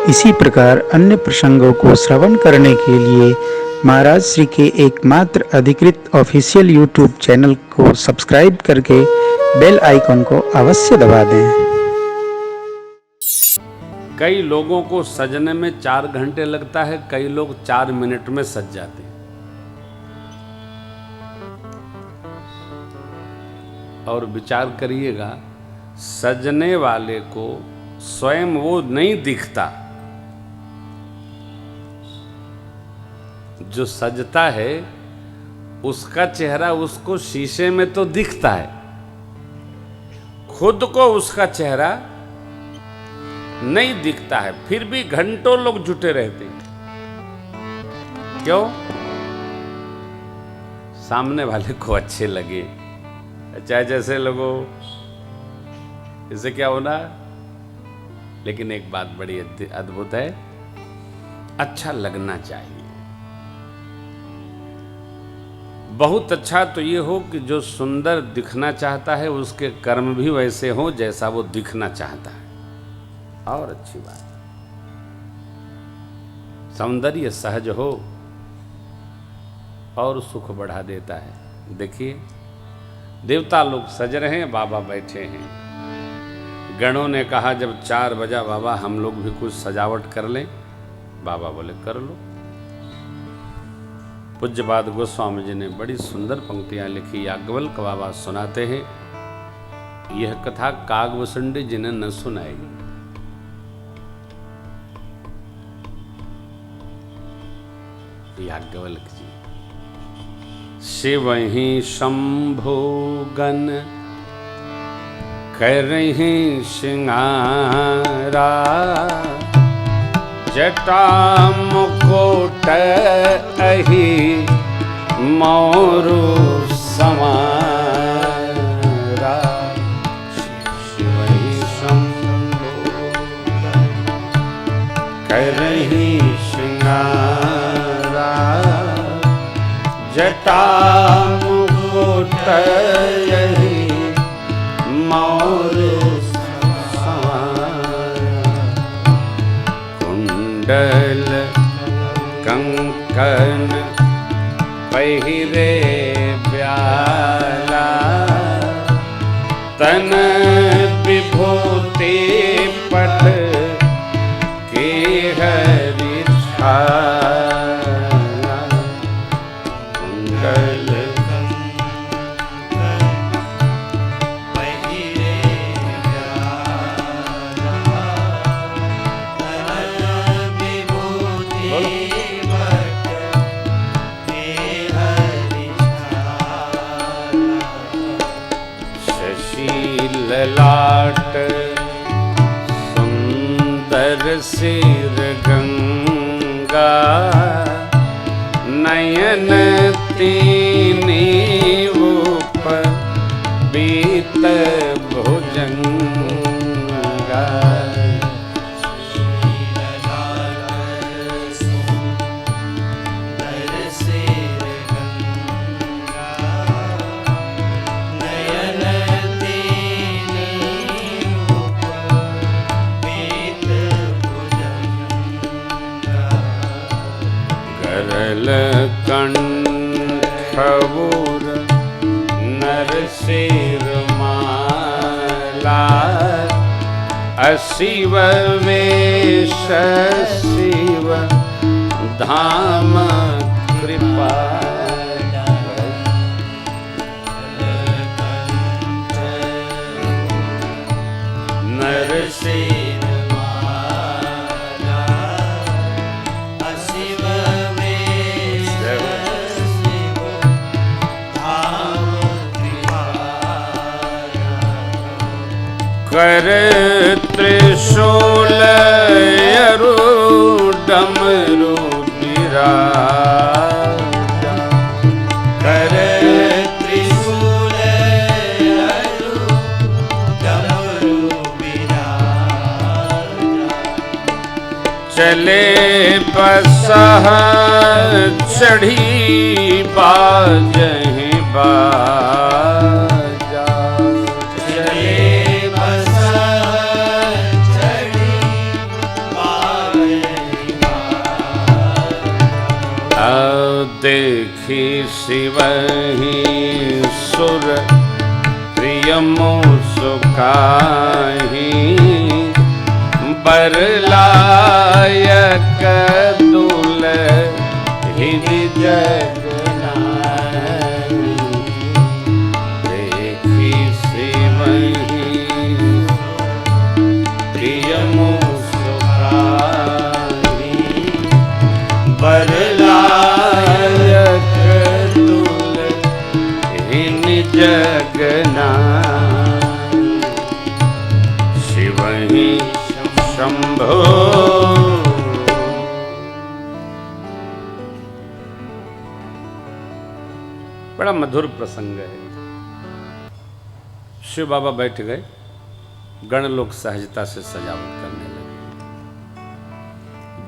इसी प्रकार अन्य प्रसंगों को श्रवण करने के लिए महाराज श्री के एकमात्र अधिकृत ऑफिशियल यूट्यूब चैनल को सब्सक्राइब करके बेल आइकन को अवश्य दबा दें। कई लोगों को सजने में 4 घंटे लगता है, कई लोग 4 मिनट में सज जाते हैं। और विचार करिएगा, सजने वाले को स्वयं वो नहीं दिखता, जो सजता है उसका चेहरा उसको शीशे में तो दिखता है, खुद को उसका चेहरा नहीं दिखता है, फिर भी घंटों लोग जुटे रहते हैं। क्यों? सामने वाले को अच्छे लगे, चाहे जैसे लोगों, इससे क्या होना। लेकिन एक बात बड़ी अद्भुत है, अच्छा लगना चाहिए। बहुत अच्छा तो ये हो कि जो सुंदर दिखना चाहता है उसके कर्म भी वैसे हो जैसा वो दिखना चाहता है, और अच्छी बात। सौंदर्य सहज हो और सुख बढ़ा देता है। देखिए, देवता लोग सज रहे हैं, बाबा बैठे हैं। गणों ने कहा जब 4 बजा, बाबा हम लोग भी कुछ सजावट कर लें। बाबा बोले कर लो। पूज्यपाद गोस्वामी जी ने बड़ी सुंदर पंक्तियां लिखी। याज्ञवल्क्य बाबा सुनाते हैं, यह कथा कागभूषुंडी जी ने न सुनाई। याज्ञवल्क्य जी, शिव ही शंभो गण करहि सिंगारा, जटा मुकुट अहि मोरु समारा। शिव ही शंभो करहि सिंगारा, जटा मुकुट अहि मोरु कुंडल कंकन पहिरे ब्याला, तन विभूति पट के हरि छाला। कुंडल ललाट सुंदर सिर गंगा, नयन तीनी ऊपर बीत भुजंगा। कंठबूर नरसिर माला, अशिव वेश शिव धाम कृपा। नरसिर कर त्रिशूल अरु डमरू बिराजा, कर त्रिशूल अरु डमरू बिराजा, चले बसह चढ़ी बाजहि बाजा, चले बसह चढ़ी बाजहि देखी शिवहि सुर प्रिय मुस्काहि बरलायक दुलहिन जगनाहि देखी शिवहि प्रिय मुस्काहि बरलायक दुलहिन जगनाहि शिवहि शंभो। बड़ा मधुर प्रसंग है। शिव बाबा बैठ गए, गण लोग सहजता से सजावट करने लगे।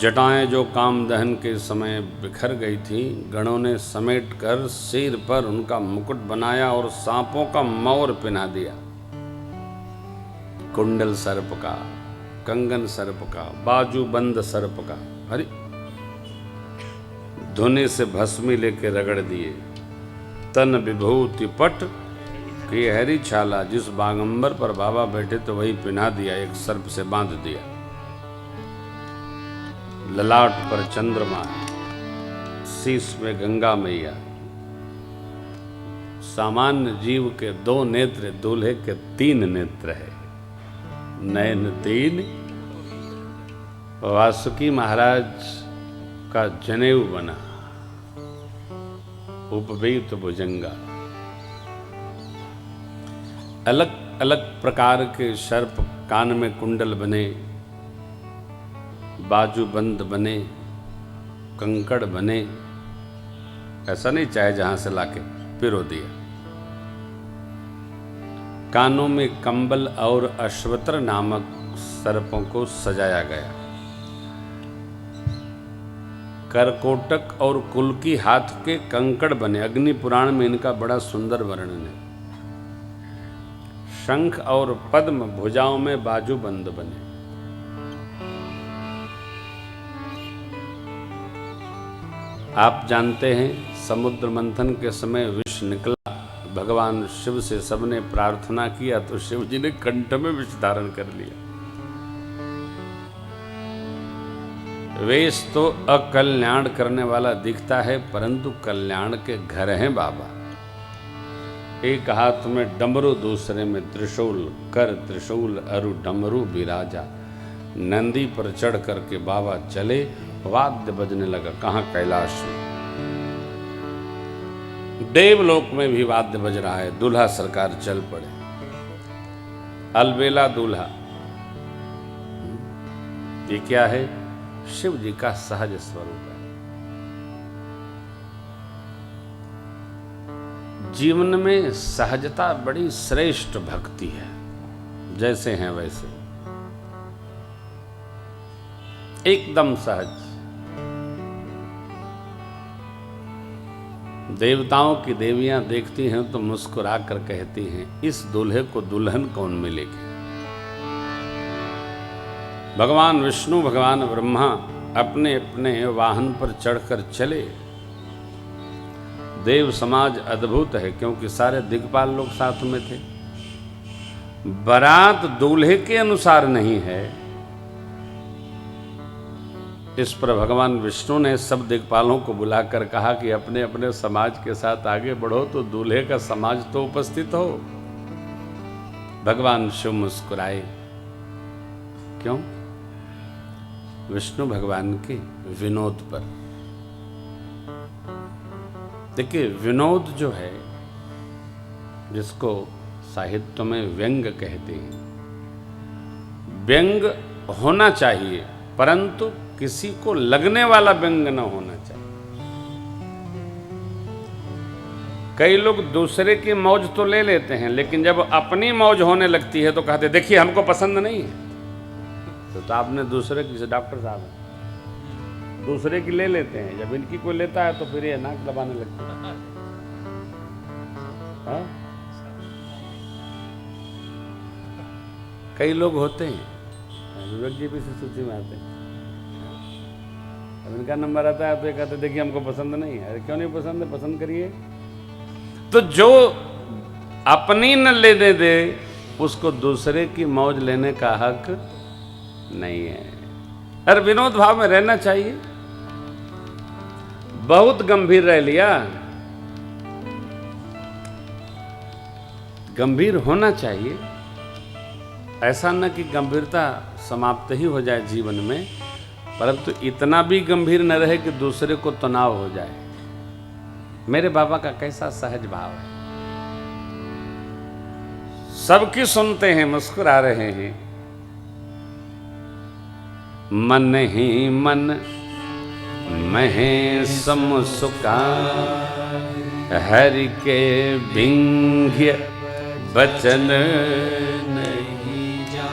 जटाएं जो काम दहन के समय बिखर गई थी, गणों ने समेट कर सिर पर उनका मुकुट बनाया और सांपों का मौर पहना दिया। कुंडल सर्प का, कंगन सर्प का, बाजू बंद सर्प का, अरे धुने से भस्मी लेके रगड़ दिए। तन विभूति पट की हरी छाला, जिस बागंबर पर बाबा बैठे तो वही पिन्हा दिया, एक सर्प से बांध दिया। ललाट पर चंद्रमा, शीश में गंगा मैया। सामान्य जीव के 2 नेत्र, दूल्हे के 3 नेत्र है। नयन 3। वासुकी महाराज का जनेऊ बना, उपवीत भुजंगा। अलग अलग प्रकार के सर्प, कान में कुंडल बने, बाजू बंद बने, कंकड़ बने। ऐसा नहीं चाहे जहां से लाके पिरो दिया। कानों में कंबल और अश्वत्र नामक सर्पों को सजाया गया। करकोटक और कुल्की हाथ के कंकड़ बने। अग्नि पुराण में इनका बड़ा सुंदर वर्णन है। शंख और पद्म भुजाओं में बाजू बंद बने। आप जानते हैं, समुद्र मंथन के समय विष निकला, भगवान शिव से सबने प्रार्थना किया तो शिव जी ने कंठ में विष धारण कर लिया। वेश तो अकल्याण करने वाला दिखता है, परंतु कल्याण के घर हैं बाबा। एक हाथ में डमरू, दूसरे में त्रिशूल, कर त्रिशूल अरु डमरू बिराजा। नंदी पर चढ़ करके बाबा चले, वाद्य बजने लगा। कहाँ? कैलाश में। देवलोक में भी वाद्य बज रहा है। दूल्हा सरकार चल पड़े। अलबेला दूल्हा। ये क्या है? शिव जी का सहज स्वरूप है। जीवन में सहजता बड़ी श्रेष्ठ भक्ति है। जैसे हैं वैसे, एकदम सहज। देवताओं की देवियां देखती हैं तो मुस्कुरा कर कहती हैं, इस दूल्हे को दुल्हन कौन मिलेगी। भगवान विष्णु, भगवान ब्रह्मा अपने अपने वाहन पर चढ़कर चले। देव समाज अद्भुत है, क्योंकि सारे दिग्पाल लोग साथ में थे। बारात दूल्हे के अनुसार नहीं है। इस पर भगवान विष्णु ने सब दिग्पालों को बुलाकर कहा कि अपने अपने समाज के साथ आगे बढ़ो तो दूल्हे का समाज तो उपस्थित हो। भगवान शिव मुस्कुराए। क्यों? विष्णु भगवान के विनोद पर। देखिए, विनोद जो है, जिसको साहित्य में व्यंग कहते हैं, व्यंग होना चाहिए, परंतु किसी को लगने वाला व्यंग न होना चाहिए। कई लोग दूसरे की मौज तो ले लेते हैं, लेकिन जब अपनी मौज होने लगती है तो कहते देखिए हमको पसंद नहीं है। तो आपने दूसरे की, डॉक्टर साहब दूसरे की ले लेते हैं, जब इनकी कोई लेता है तो फिर ये नाक दबाने लगते हैं। कई लोग होते हैं, विवेक जी भी सूची में आते हैं, अब इनका नंबर आता है तो ये कहते देखिए हमको पसंद नहीं है। अरे क्यों नहीं पसंद है, पसंद करिए। तो जो अपनी न लेने दे उसको दूसरे की मौज लेने का हक नहीं है। अरे विनोद भाव में रहना चाहिए। बहुत गंभीर रह लिया, गंभीर होना चाहिए। ऐसा न कि गंभीरता समाप्त ही हो जाए जीवन में, परंतु इतना भी गंभीर न रहे कि दूसरे को तनाव हो जाए। मेरे बाबा का कैसा सहज भाव है, सबकी सुनते हैं, मुस्कुरा रहे हैं। मन ही मन महे समुसुका हरि के विंध्य बचन नहीं जा।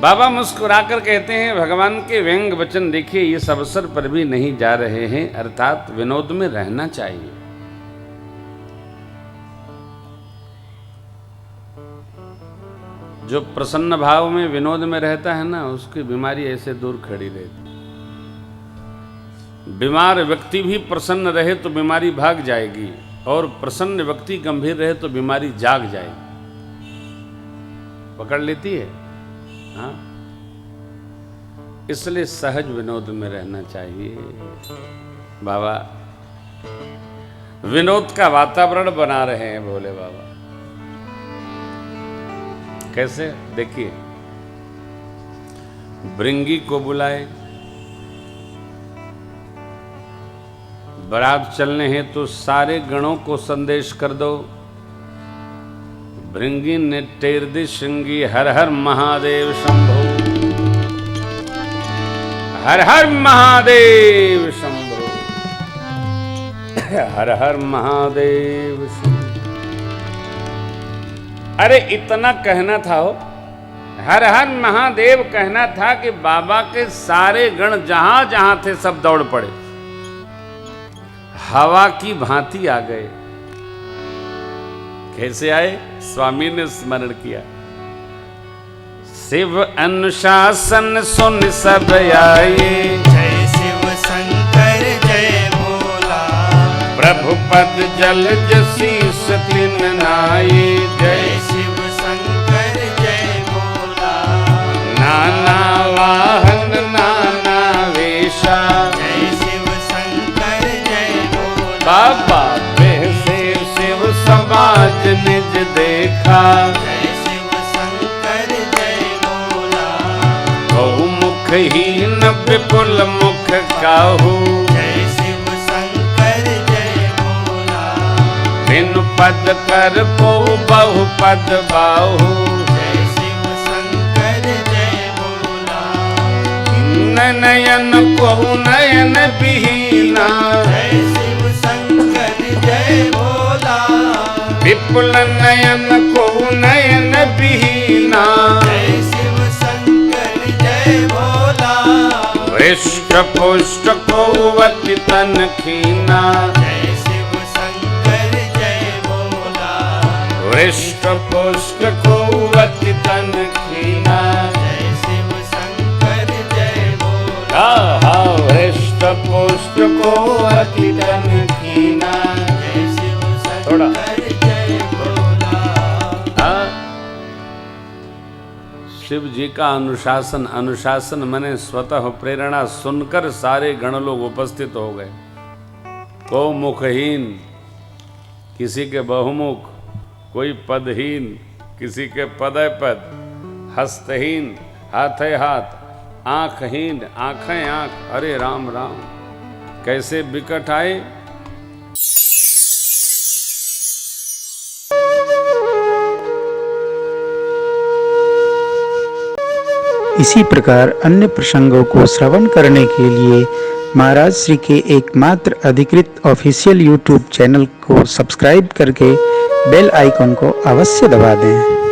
बाबा मुस्कुराकर कहते हैं भगवान के व्यंग वचन देखिए इस अवसर पर भी नहीं जा रहे हैं, अर्थात विनोद में रहना चाहिए। जो प्रसन्न भाव में विनोद में रहता है ना, उसकी बीमारी ऐसे दूर खड़ी रहती। बीमार व्यक्ति भी प्रसन्न रहे तो बीमारी भाग जाएगी, और प्रसन्न व्यक्ति गंभीर रहे तो बीमारी जाग जाएगी, पकड़ लेती है। हाँ, इसलिए सहज विनोद में रहना चाहिए। बाबा विनोद का वातावरण बना रहे हैं भोले बाबा। कैसे देखिए, भृंगी को बुलाए, बारात चलने हैं तो सारे गणों को संदेश कर दो। भृंगी ने टेर दी श्रृंगी, हर हर महादेव शंभो, हर हर महादेव शंभो, हर हर महादेव शंभो। अरे इतना कहना था हो, हर हर महादेव कहना था कि बाबा के सारे गण जहां जहां थे सब दौड़ पड़े, हवा की भांति आ गए। कैसे आए? स्वामी ने स्मरण किया। शिव अनुशासन सुन सब आए, जय शिव शंकर जय भोला, प्रभु पद जल शीस तिन नाये। जय शिव शंकर जय भोला, नाना वाहन नाना वेशा, जय शिव शंकर जय भोला, बाबा से शिव समाज निज देखा। जय शिव शंकर जय भोला, बहु मुखहीन विपुल मुख काहू, जय शिव शंकर जय भोला, बिनु पद कर को बहु पद बाहू। जय शिव शंकर जय भोला, नयन को नयन बिहीना, जय शिव शंकर जय भोला, विपुल नयन को नयन बिहीना। जय शिव शंकर जय भोला, हृष्ट पुष्ट को अति तन खीना। जय शिव शंकर जय भोला, हृष्ट पुष्ट को अति तन खीना। जय शिव शंकर जय भोला, हृष्ट पुष्ट को अति तन खीना। जय शिव थोड़ा। शंकर जय भोला। शिव जी का अनुशासन, अनुशासन माने स्वतः प्रेरणा सुनकर सारे गण लोग उपस्थित हो गए। को मुखहीन, किसी के बहुमुख, कोई पदहीन, किसी के पदय पद, हस्तहीन, हाथे हाथ, आंखहीन, आंखें आंख। अरे राम राम, कैसे विकट आए। इसी प्रकार अन्य प्रसंगों को श्रवण करने के लिए महाराज श्री के एकमात्र अधिकृत ऑफिशियल यूट्यूब चैनल को सब्सक्राइब करके बेल आइकन को अवश्य दबा दें।